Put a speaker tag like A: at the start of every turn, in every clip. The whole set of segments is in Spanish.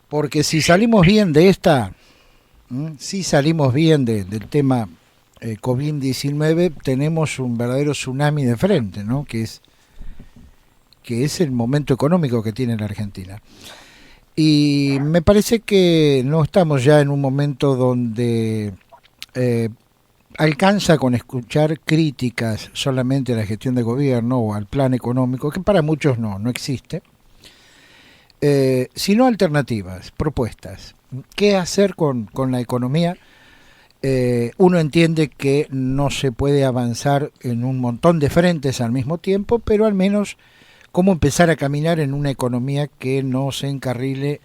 A: Porque si salimos bien de esta, si salimos bien del tema COVID-19, tenemos un verdadero tsunami de frente, ¿no? Que es el momento económico que tiene la Argentina. Y me parece que no estamos ya en un momento donde eh, alcanza con escuchar críticas solamente a la gestión de gobierno o al plan económico, que para muchos no existe, sino alternativas, propuestas. ¿Qué hacer con la economía? Uno entiende que no se puede avanzar en un montón de frentes al mismo tiempo, pero al menos cómo empezar a caminar en una economía que no se encarrile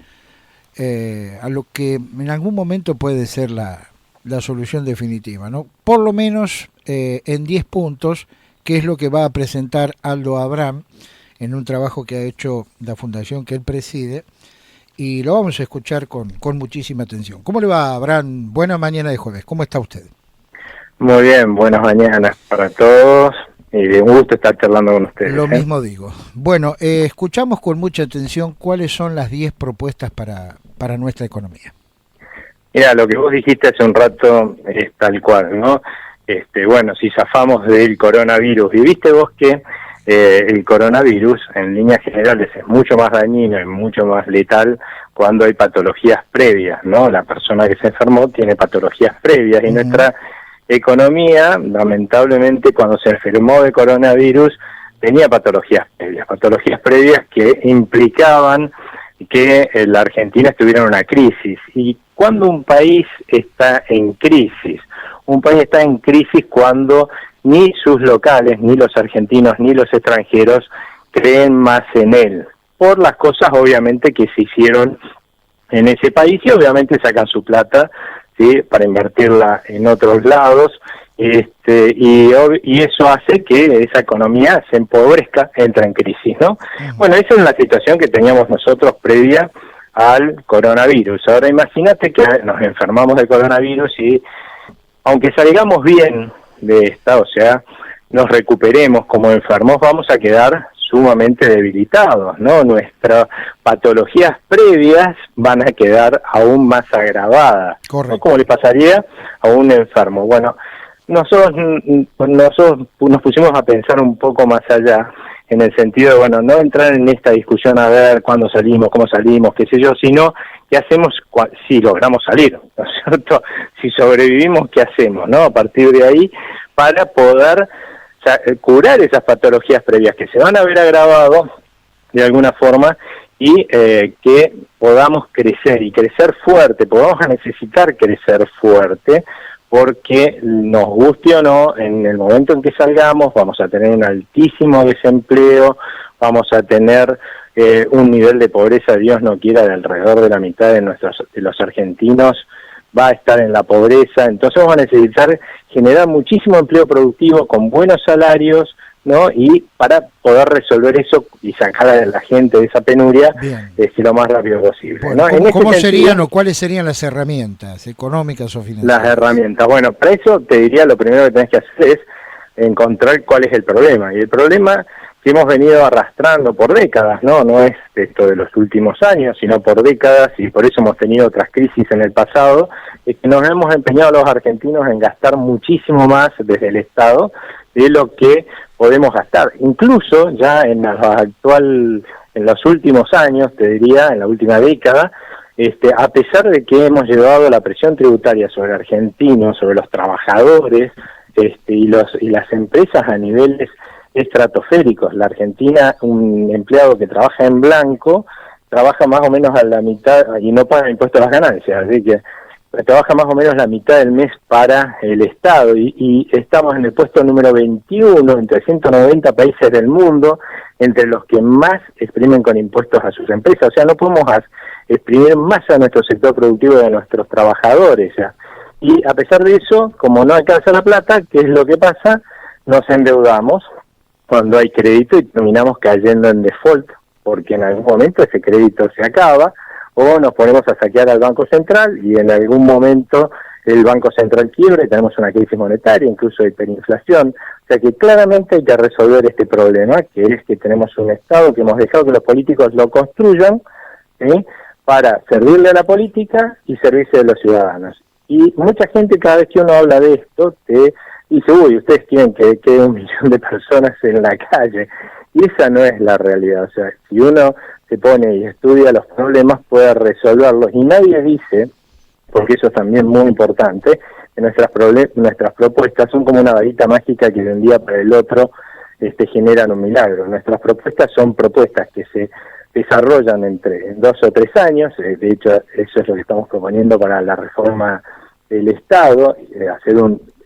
A: a lo que en algún momento puede ser la solución definitiva, ¿no? Por lo menos en 10 puntos, que es lo que va a presentar Aldo Abrán en un trabajo que ha hecho la fundación que él preside, y lo vamos a escuchar con muchísima atención. ¿Cómo le va, Abraham? Buena mañana de jueves. ¿Cómo está usted?
B: Muy bien, buenas mañanas para todos y de un gusto estar charlando con ustedes.
A: Lo mismo digo. Bueno, escuchamos con mucha atención cuáles son las 10 propuestas para nuestra economía.
B: Mira, lo que vos dijiste hace un rato es tal cual, ¿no? Bueno, si zafamos del coronavirus, y viste vos que el coronavirus en líneas generales es mucho más dañino y mucho más letal cuando hay patologías previas, ¿no? La persona que se enfermó tiene patologías previas y nuestra economía, lamentablemente, cuando se enfermó de coronavirus, tenía patologías previas que implicaban que la Argentina estuviera en una crisis. Y cuando un país está en crisis, un país está en crisis cuando ni sus locales, ni los argentinos, ni los extranjeros creen más en él, por las cosas obviamente que se hicieron en ese país y obviamente sacan su plata, ¿sí?, para invertirla en otros lados, y eso hace que esa economía se empobrezca, entra en crisis, ¿no? Bueno, esa es la situación que teníamos nosotros previa al coronavirus. Ahora imagínate que nos enfermamos de coronavirus y aunque salgamos bien de esta, o sea, nos recuperemos como enfermos, vamos a quedar sumamente debilitados, ¿no? Nuestras patologías previas van a quedar aún más agravadas, ¿no? Como le pasaría a un enfermo. Bueno, nosotros nos pusimos a pensar un poco más allá, en el sentido de, bueno, no entrar en esta discusión a ver cuándo salimos, cómo salimos, qué sé yo, sino qué hacemos si logramos salir, ¿no es cierto? Si sobrevivimos, ¿qué hacemos, no? A partir de ahí, para poder curar esas patologías previas que se van a haber agravado de alguna forma y que podamos crecer y crecer fuerte, podamos necesitar crecer fuerte, porque nos guste o no, en el momento en que salgamos vamos a tener un altísimo desempleo, vamos a tener un nivel de pobreza, Dios no quiera, de alrededor de la mitad de los argentinos va a estar en la pobreza. Entonces vamos a necesitar generar muchísimo empleo productivo con buenos salarios, ¿no? Y para poder resolver eso y sacar a la gente de esa penuria lo más rápido posible.
A: Bueno,
B: ¿no?
A: ¿Cómo serían o cuáles serían las herramientas económicas o financieras?
B: Las herramientas. Bueno, para eso te diría lo primero que tenés que hacer es encontrar cuál es el problema. Y el problema que hemos venido arrastrando por décadas, no es esto de los últimos años, sino por décadas, y por eso hemos tenido otras crisis en el pasado, es que nos hemos empeñado los argentinos en gastar muchísimo más desde el Estado de lo que podemos gastar. Incluso ya en los últimos años, te diría, en la última década, a pesar de que hemos llevado la presión tributaria sobre argentinos, sobre los trabajadores y las empresas a niveles estratosféricos. La Argentina, un empleado que trabaja en blanco, trabaja más o menos a la mitad y no paga impuestos a las ganancias, así que trabaja más o menos la mitad del mes para el Estado y estamos en el puesto número 21 entre 190 países del mundo, entre los que más exprimen con impuestos a sus empresas. O sea, no podemos exprimir más a nuestro sector productivo y a nuestros trabajadores. ¿Ya? Y a pesar de eso, como no alcanza la plata, ¿qué es lo que pasa? Nos endeudamos cuando hay crédito y terminamos cayendo en default, porque en algún momento ese crédito se acaba, o nos ponemos a saquear al Banco Central y en algún momento el Banco Central quiebra y tenemos una crisis monetaria, incluso hiperinflación. O sea que claramente hay que resolver este problema, que es que tenemos un Estado que hemos dejado que los políticos lo construyan, ¿sí?, para servirle a la política y servirse a los ciudadanos. Y mucha gente, cada vez que uno habla de esto, te dice, uy, ustedes quieren que quede 1 millón de personas en la calle. Y esa no es la realidad. O sea, si uno se pone y estudia los problemas, puede resolverlos. Y nadie dice, porque eso es también muy importante, que nuestras propuestas son como una varita mágica que de un día para el otro generan un milagro. Nuestras propuestas son propuestas que se desarrollan entre 2 o 3 años, de hecho eso es lo que estamos proponiendo para la reforma del Estado,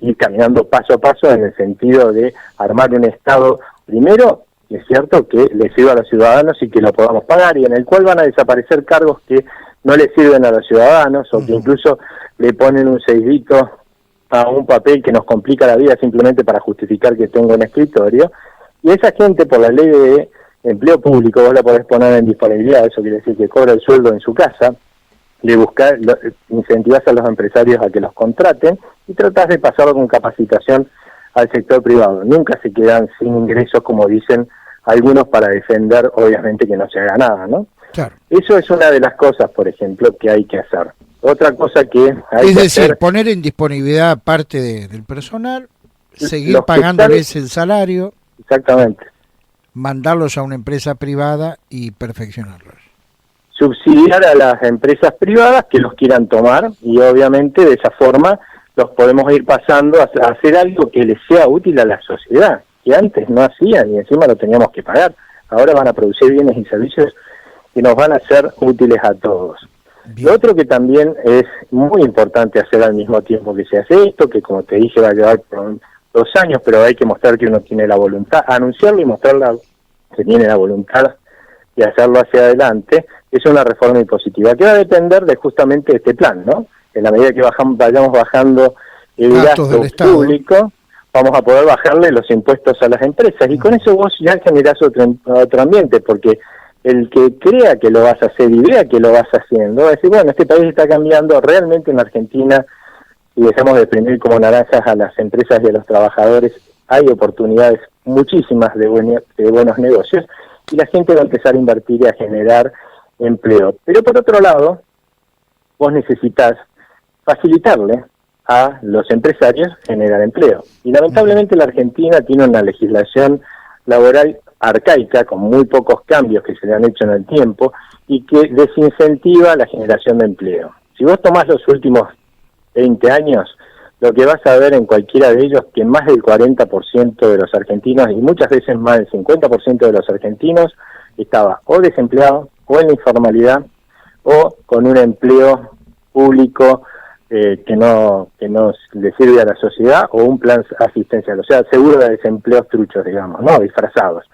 B: ir caminando paso a paso en el sentido de armar un Estado, primero, es cierto, que le sirva a los ciudadanos y que lo podamos pagar, y en el cual van a desaparecer cargos que no le sirven a los ciudadanos, o que incluso le ponen un sellito a un papel que nos complica la vida simplemente para justificar que tengo un escritorio, y esa gente, por la ley de empleo público, vos la podés poner en disponibilidad, eso quiere decir que cobra el sueldo en su casa, incentivás a los empresarios a que los contraten y tratás de pasarlo con capacitación al sector privado. Nunca se quedan sin ingresos, como dicen algunos, para defender, obviamente, que no se haga nada, ¿no?
A: Claro.
B: Eso es una de las cosas, por ejemplo, que hay que hacer. Otra cosa que hay que hacer,
A: poner en disponibilidad parte del personal, seguir pagándoles el salario.
B: Exactamente.
A: Mandarlos a una empresa privada y perfeccionarlos.
B: Subsidiar a las empresas privadas que los quieran tomar, y obviamente de esa forma los podemos ir pasando a hacer algo que les sea útil a la sociedad, que antes no hacían y encima lo teníamos que pagar. Ahora van a producir bienes y servicios que nos van a ser útiles a todos. Bien. Lo otro que también es muy importante hacer al mismo tiempo que se hace esto, que como te dije va a llevar 2 años, pero hay que mostrar que uno tiene la voluntad, anunciarlo y mostrarla que tiene la voluntad de hacerlo hacia adelante, es una reforma impositiva que va a depender de justamente este plan, ¿no? En la medida que vayamos bajando el gasto público, vamos a poder bajarle los impuestos a las empresas, y con eso vos ya generás otro ambiente, porque el que crea que lo vas a hacer y vea que lo vas haciendo, va a decir, bueno, este país está cambiando realmente. En Argentina, si dejamos de exprimir como naranjas a las empresas y a los trabajadores, hay oportunidades muchísimas de buenos negocios, y la gente va a empezar a invertir y a generar empleo. Pero por otro lado, vos necesitas facilitarle a los empresarios generar empleo. Y lamentablemente la Argentina tiene una legislación laboral arcaica, con muy pocos cambios que se le han hecho en el tiempo, y que desincentiva la generación de empleo. Si vos tomás los últimos 20 años, lo que vas a ver en cualquiera de ellos, que más del 40% de los argentinos, y muchas veces más del 50% de los argentinos, estaba o desempleado, o en la informalidad, o con un empleo público que no le sirve a la sociedad, o un plan asistencial, o sea, seguro de desempleos truchos, digamos, ¿no? Disfrazados.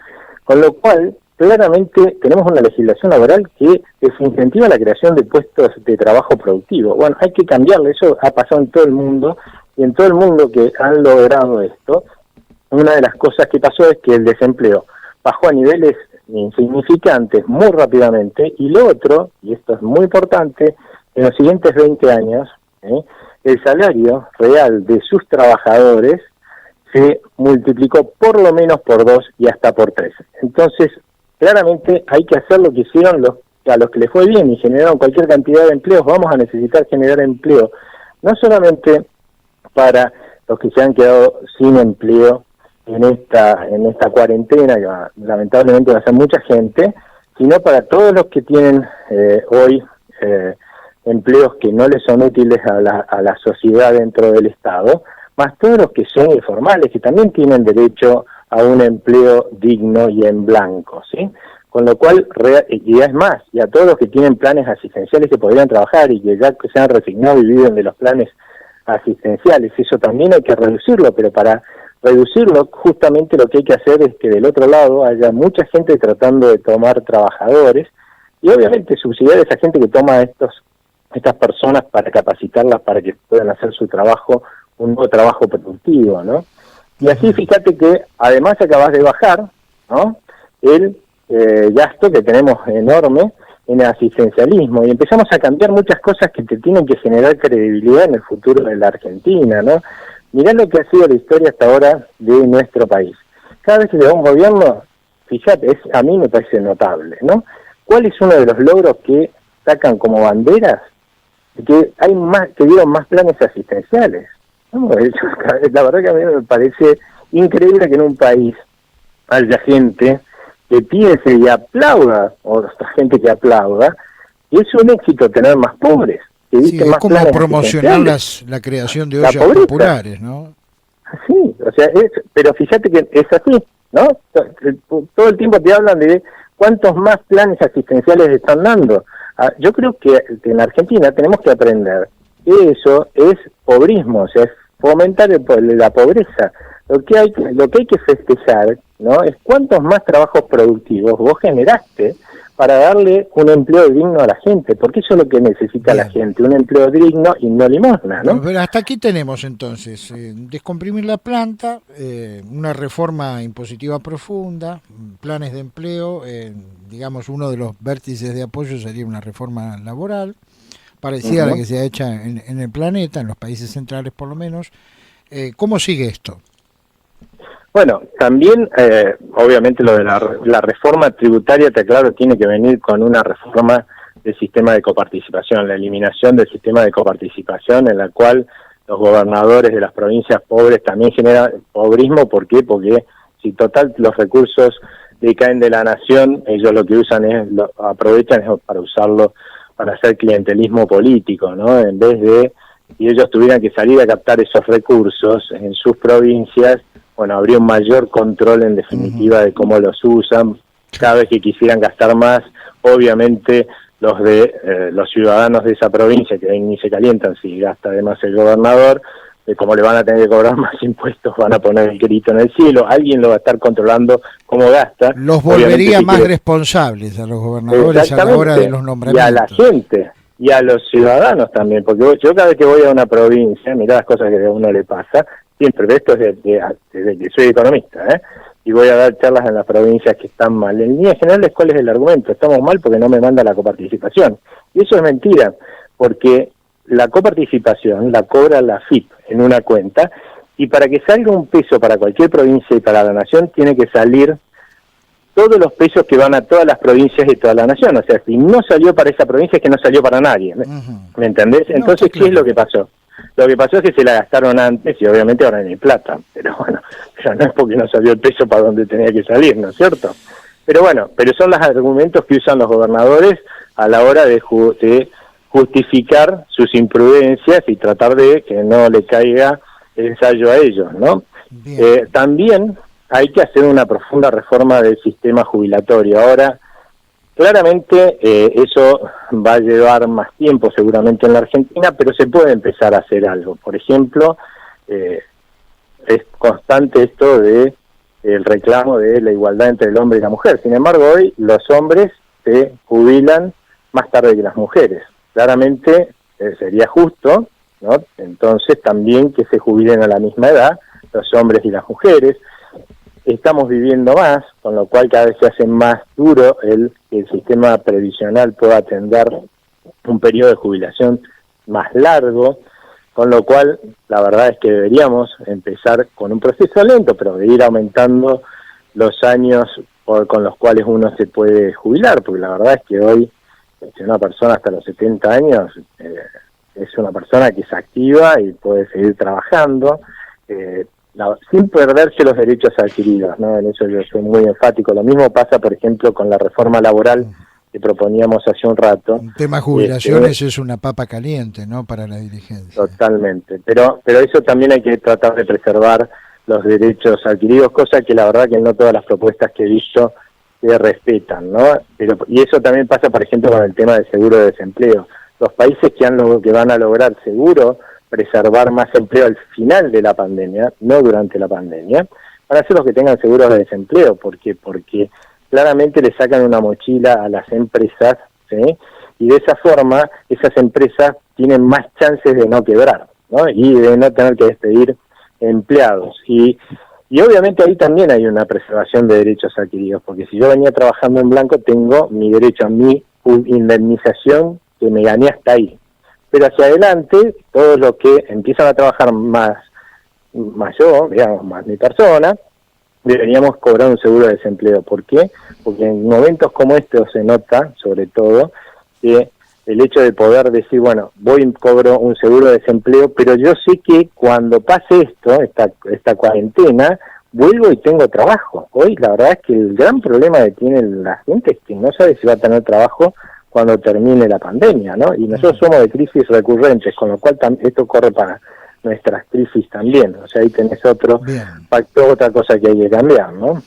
B: Con lo cual, claramente tenemos una legislación laboral que desincentiva la creación de puestos de trabajo productivo. Bueno, hay que cambiarlo, eso ha pasado en todo el mundo, y en todo el mundo que han logrado esto, una de las cosas que pasó es que el desempleo bajó a niveles insignificantes muy rápidamente, y lo otro, y esto es muy importante, en los siguientes 20 años, el salario real de sus trabajadores se multiplicó por lo menos por 2 y hasta por 3. Entonces, claramente hay que hacer lo que hicieron a los que les fue bien y generaron cualquier cantidad de empleos. Vamos a necesitar generar empleo, no solamente para los que se han quedado sin empleo en esta cuarentena, que lamentablemente va a ser mucha gente, sino para todos los que tienen hoy empleos que no les son útiles a la sociedad dentro del Estado, más todos los que son informales, que también tienen derecho a un empleo digno y en blanco, ¿sí? Con lo cual, y es más, y a todos los que tienen planes asistenciales que podrían trabajar y que ya se han resignado y viven de los planes asistenciales, eso también hay que reducirlo, pero para reducirlo justamente lo que hay que hacer es que del otro lado haya mucha gente tratando de tomar trabajadores, y obviamente subsidiar a esa gente que toma estas personas para capacitarlas para que puedan hacer su trabajo, un nuevo trabajo productivo, ¿no? Y así fíjate que además acabas de bajar, ¿no?, el gasto que tenemos enorme en el asistencialismo, y empezamos a cambiar muchas cosas que te tienen que generar credibilidad en el futuro de la Argentina, ¿no? Mirá lo que ha sido la historia hasta ahora de nuestro país. Cada vez que se da un gobierno, fíjate, a mí me parece notable, ¿no? ¿Cuál es uno de los logros que sacan como banderas que hay más, que dieron más planes asistenciales. No, la verdad que a mí me parece increíble que en un país haya gente que piense y aplauda, o hasta gente que aplauda, y es un éxito tener más pobres. Que
A: sí, es
B: más
A: como promocionar la creación de ollas populares, ¿no?
B: Sí, o sea, pero fíjate que es así, ¿no? Todo el tiempo te hablan de cuántos más planes asistenciales están dando. Yo creo que en Argentina tenemos que aprender que eso es pobrismo, o sea, es fomentar la pobreza. Lo que hay que festejar, ¿no? Es cuántos más trabajos productivos vos generaste para darle un empleo digno a la gente, porque eso es lo que necesita la gente, un empleo digno y no limosna, ¿no?
A: Pero hasta aquí tenemos entonces descomprimir la planta, una reforma impositiva profunda, planes de empleo, digamos uno de los vértices de apoyo sería una reforma laboral, parecida a la que se ha hecho en el planeta, en los países centrales por lo menos. ¿Cómo sigue esto?
B: Bueno, también, obviamente, lo de la reforma tributaria, te aclaro, tiene que venir con una reforma del sistema de coparticipación, la eliminación del sistema de coparticipación, en la cual los gobernadores de las provincias pobres también generan pobrismo. ¿Por qué? Porque si total los recursos decaen de la nación, ellos lo que usan aprovechan para usarlo para hacer clientelismo político, ¿no? En vez de, si ellos tuvieran que salir a captar esos recursos en sus provincias, bueno, habría un mayor control en definitiva de cómo los usan. Cada vez que quisieran gastar más, obviamente los ciudadanos de esa provincia, que ni se calientan si gasta además el gobernador, como le van a tener que cobrar más impuestos, van a poner el grito en el cielo, alguien lo va a estar controlando cómo gasta.
A: Los volvería más responsables a los gobernadores a la hora de los nombramientos.
B: Y a la gente, y a los ciudadanos también, porque yo cada vez que voy a una provincia, mirá las cosas que a uno le pasa, siempre, esto es desde que soy economista, y voy a dar charlas en las provincias que están mal. En líneas generales, ¿cuál es el argumento? Estamos mal porque no me manda la coparticipación. Y eso es mentira, porque la coparticipación la cobra la FIP en una cuenta, y para que salga un peso para cualquier provincia y para la nación, tiene que salir todos los pesos que van a todas las provincias de toda la nación. O sea, si no salió para esa provincia, es que no salió para nadie. ¿Me entendés? Entonces, ¿qué es lo que pasó? Lo que pasó es que se la gastaron antes y obviamente ahora no hay plata, pero bueno, ya no es porque no salió el peso para donde tenía que salir, ¿no es cierto? Pero bueno, pero son los argumentos que usan los gobernadores a la hora de justificar sus imprudencias y tratar de que no le caiga el ensayo a ellos, ¿no? También hay que hacer una profunda reforma del sistema jubilatorio. Ahora, claramente eso va a llevar más tiempo seguramente en la Argentina, pero se puede empezar a hacer algo. Por ejemplo, es constante esto de el reclamo de la igualdad entre el hombre y la mujer. Sin embargo, hoy los hombres se jubilan más tarde que las mujeres. Claramente sería justo, ¿no? Entonces también que se jubilen a la misma edad los hombres y las mujeres. Estamos viviendo más, con lo cual cada vez se hace más duro que el sistema previsional pueda atender un periodo de jubilación más largo, con lo cual la verdad es que deberíamos empezar con un proceso lento, pero de ir aumentando los años con los cuales uno se puede jubilar, porque la verdad es que hoy, si una persona hasta los 70 años es una persona que es activa y puede seguir trabajando, sin perderse los derechos adquiridos, ¿no? En eso yo soy muy enfático. Lo mismo pasa, por ejemplo, con la reforma laboral que proponíamos hace un rato.
A: El tema jubilaciones es una papa caliente, ¿no?, para la dirigencia.
B: Totalmente, pero eso también hay que tratar de preservar los derechos adquiridos, cosa que la verdad que no todas las propuestas que he visto se respetan, ¿no? Y eso también pasa, por ejemplo, con el tema del seguro de desempleo. Los países que van a lograr seguro preservar más empleo al final de la pandemia, no durante la pandemia, van a ser los que tengan seguros de desempleo. ¿Por qué? Porque claramente le sacan una mochila a las empresas, ¿sí? Y de esa forma esas empresas tienen más chances de no quebrar, ¿no? Y de no tener que despedir empleados. Y obviamente ahí también hay una preservación de derechos adquiridos, porque si yo venía trabajando en blanco, tengo mi derecho a mi indemnización que me gané hasta ahí. Pero hacia adelante, todos los que empiezan a trabajar más yo, digamos, más mi persona, deberíamos cobrar un seguro de desempleo. ¿Por qué? Porque en momentos como estos se nota, sobre todo, que el hecho de poder decir, bueno, voy y cobro un seguro de desempleo, pero yo sé que cuando pase esto, esta cuarentena, vuelvo y tengo trabajo. Hoy la verdad es que el gran problema que tiene la gente es que no sabe si va a tener trabajo cuando termine la pandemia, ¿no? Y nosotros somos de crisis recurrentes, con lo cual esto corre para nuestras crisis también. O sea, ahí tenés otro factor, otra cosa que hay que cambiar, ¿no?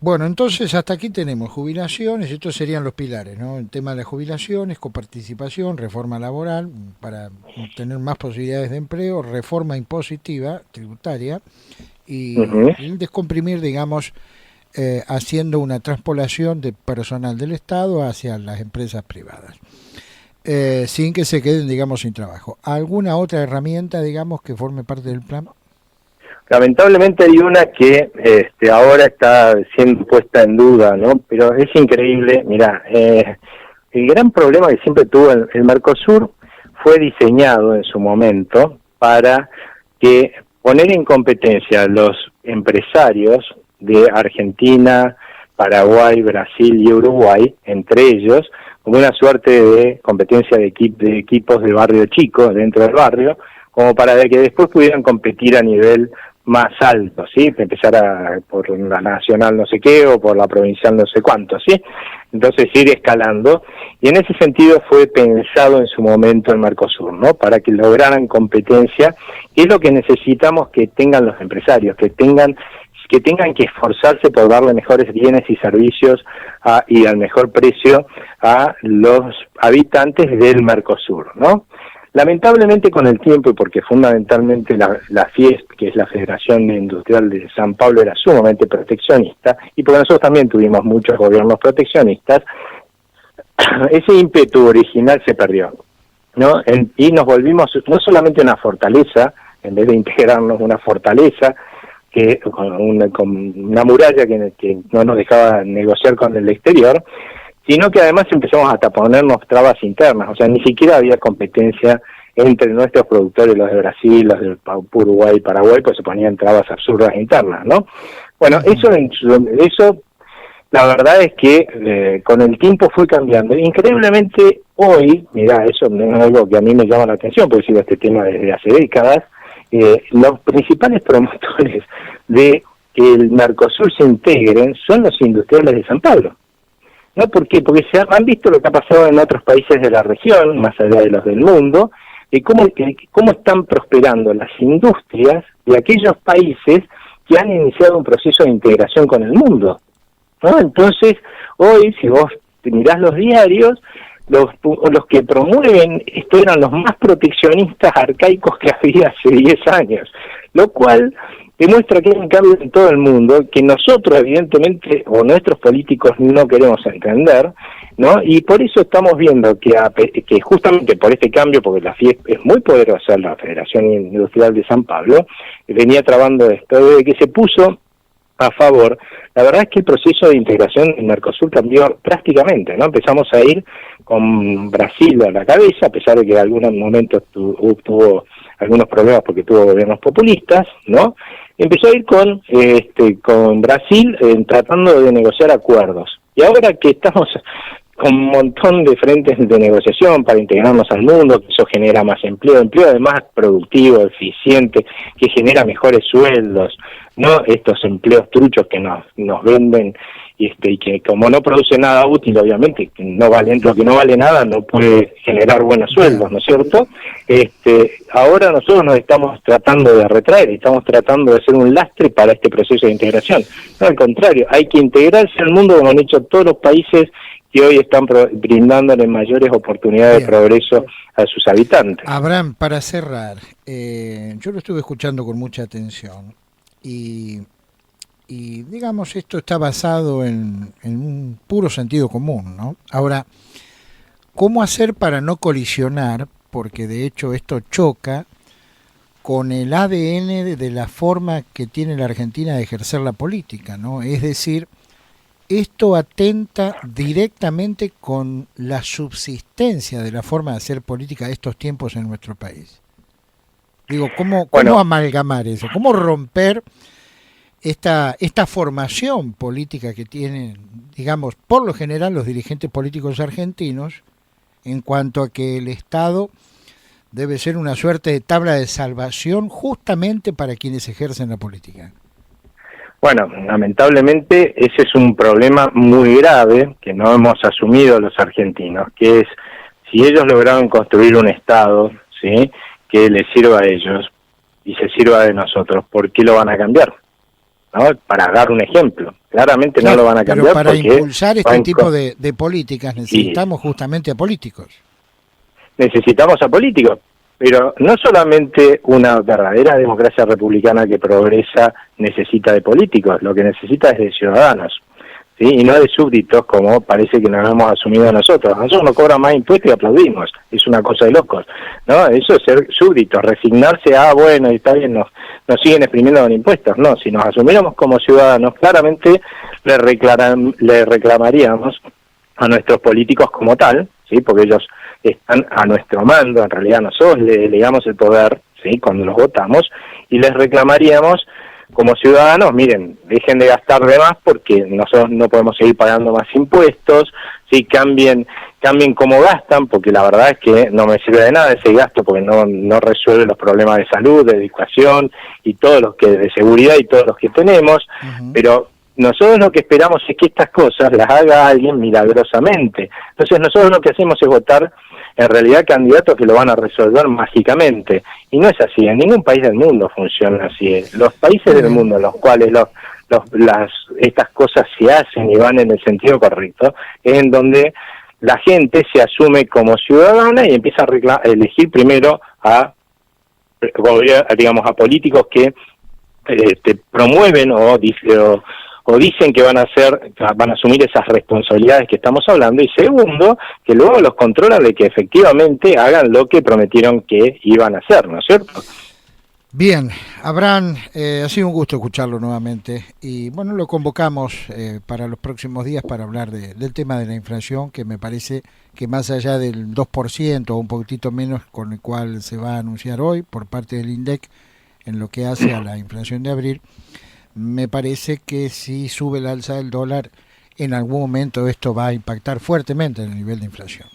A: Bueno, entonces hasta aquí tenemos jubilaciones, estos serían los pilares, ¿no? El tema de las jubilaciones, coparticipación, reforma laboral para tener más posibilidades de empleo, reforma impositiva, tributaria, y el descomprimir, digamos, haciendo una transpolación de personal del Estado hacia las empresas privadas, sin que se queden, digamos, sin trabajo. ¿Alguna otra herramienta, digamos, que forme parte del plan?
B: Lamentablemente hay una que ahora está siendo puesta en duda, ¿no? Pero es increíble. Mirá, el gran problema que siempre tuvo el Mercosur fue diseñado en su momento para que poner en competencia a los empresarios de Argentina, Paraguay, Brasil y Uruguay, entre ellos, como una suerte de competencia de equipos de barrio chico, dentro del barrio, como para que después pudieran competir a nivel más alto, ¿sí? Empezar por la nacional no sé qué o por la provincial no sé cuánto, ¿sí? Entonces ir escalando, y en ese sentido fue pensado en su momento el Mercosur, ¿no? Para que lograran competencia, que es lo que necesitamos que tengan los empresarios, que tengan que esforzarse por darle mejores bienes y servicios y al mejor precio a los habitantes del Mercosur, ¿no? Lamentablemente con el tiempo, y porque fundamentalmente la FIES, que es la Federación Industrial de San Pablo, era sumamente proteccionista, y porque nosotros también tuvimos muchos gobiernos proteccionistas, ese ímpetu original se perdió, ¿no? Y nos volvimos no solamente una fortaleza, en vez de integrarnos una fortaleza, que con una muralla que no nos dejaba negociar con el exterior, sino que además empezamos hasta a ponernos trabas internas. O sea, ni siquiera había competencia entre nuestros productores, los de Brasil, los de Uruguay y Paraguay, pues se ponían trabas absurdas internas, ¿no? Bueno, eso la verdad es que con el tiempo fue cambiando. Increíblemente hoy, mirá, eso no es algo que a mí me llama la atención, porque sigo este tema desde hace décadas, los principales promotores de que el Mercosur se integren son los industriales de San Pablo. ¿No? ¿Por qué? Porque han visto lo que ha pasado en otros países de la región, más allá de los del mundo, y cómo están prosperando las industrias de aquellos países que han iniciado un proceso de integración con el mundo, ¿no? Entonces, hoy, si vos mirás los diarios, los que promueven esto eran los más proteccionistas arcaicos que había hace 10 años, lo cual demuestra que hay un cambio en todo el mundo que nosotros evidentemente o nuestros políticos no queremos entender, ¿no? Y por eso estamos viendo que justamente por este cambio, porque la FIES es muy poderosa, la Federación Industrial de San Pablo, venía trabando esto, desde que se puso a favor, la verdad es que el proceso de integración en Mercosur cambió drásticamente, ¿no? Empezamos a ir con Brasil a la cabeza, a pesar de que en algunos momentos tuvo algunos problemas porque tuvo gobiernos populistas, ¿no? Empezó a ir con Brasil tratando de negociar acuerdos. Y ahora que estamos con un montón de frentes de negociación para integrarnos al mundo, que eso genera más empleo además productivo, eficiente, que genera mejores sueldos, no estos empleos truchos que nos venden y que como no produce nada útil, obviamente no valen, lo que no vale nada no puede generar buenos sueldos, ¿no es cierto? Ahora nosotros nos estamos tratando de retraer, estamos tratando de ser un lastre para este proceso de integración. No, al contrario, hay que integrarse al mundo como han hecho todos los países que hoy están brindándole mayores oportunidades de progreso a sus habitantes.
A: Abraham, para cerrar, yo lo estuve escuchando con mucha atención y digamos, esto está basado en un puro sentido común, ¿no? Ahora, ¿cómo hacer para no colisionar? Porque de hecho esto choca con el ADN de la forma que tiene la Argentina de ejercer la política, ¿no? Es decir, esto atenta directamente con la subsistencia de la forma de hacer política de estos tiempos en nuestro país. Digo, ¿cómo amalgamar eso? ¿Cómo romper esta formación política que tienen, digamos, por lo general los dirigentes políticos argentinos en cuanto a que el Estado debe ser una suerte de tabla de salvación justamente para quienes ejercen la política.
B: Bueno, lamentablemente ese es un problema muy grave que no hemos asumido los argentinos, que es, si ellos lograron construir un Estado, ¿sí?, que les sirva a ellos y se sirva de nosotros, ¿por qué lo van a cambiar? ¿No? Para dar un ejemplo. Claramente claro, no lo van a cambiar.
A: Pero para impulsar este tipo de políticas necesitamos justamente a políticos.
B: Necesitamos a políticos, pero no solamente una verdadera democracia republicana que progresa necesita de políticos, lo que necesita es de ciudadanos, ¿sí? Y no de súbditos como parece que nos hemos asumido nosotros. Nosotros nos cobran más impuestos y aplaudimos, es una cosa de locos, ¿no? Eso es ser súbditos, resignarse a, bueno, y está bien, nos siguen exprimiendo con impuestos. No, si nos asumiéramos como ciudadanos, claramente le reclamaríamos a nuestros políticos como tal, ¿sí? Porque ellos están a nuestro mando, en realidad nosotros le delegamos el poder, ¿sí?, cuando los votamos, y les reclamaríamos como ciudadanos, miren, dejen de gastar de más porque nosotros no podemos seguir pagando más impuestos, ¿sí?, cambien cómo gastan, porque la verdad es que no me sirve de nada ese gasto porque no resuelve los problemas de salud, de educación y todos los que de seguridad y todos los que tenemos, pero nosotros lo que esperamos es que estas cosas las haga alguien milagrosamente. Entonces nosotros lo que hacemos es votar en realidad candidatos que lo van a resolver mágicamente. Y no es así, en ningún país del mundo funciona así. Los países del mundo en los cuales estas cosas se hacen y van en el sentido correcto, es en donde la gente se asume como ciudadana y empieza a elegir primero a políticos que promueven o dicen que van a asumir esas responsabilidades que estamos hablando, y segundo, que luego los controlan de que efectivamente hagan lo que prometieron que iban a hacer, ¿no es cierto?
A: Bien, Abraham, ha sido un gusto escucharlo nuevamente, y bueno, lo convocamos para los próximos días para hablar del tema de la inflación, que me parece que más allá del 2% o un poquitito menos con el cual se va a anunciar hoy por parte del INDEC en lo que hace a la inflación de abril, me parece que si sube el alza del dólar, en algún momento esto va a impactar fuertemente en el nivel de inflación.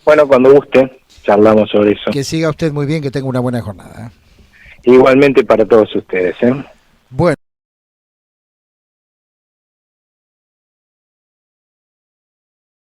B: Bueno, cuando guste, charlamos sobre eso.
A: Que siga usted muy bien, que tenga una buena jornada.
B: Igualmente para todos ustedes, ¿eh?
A: Bueno.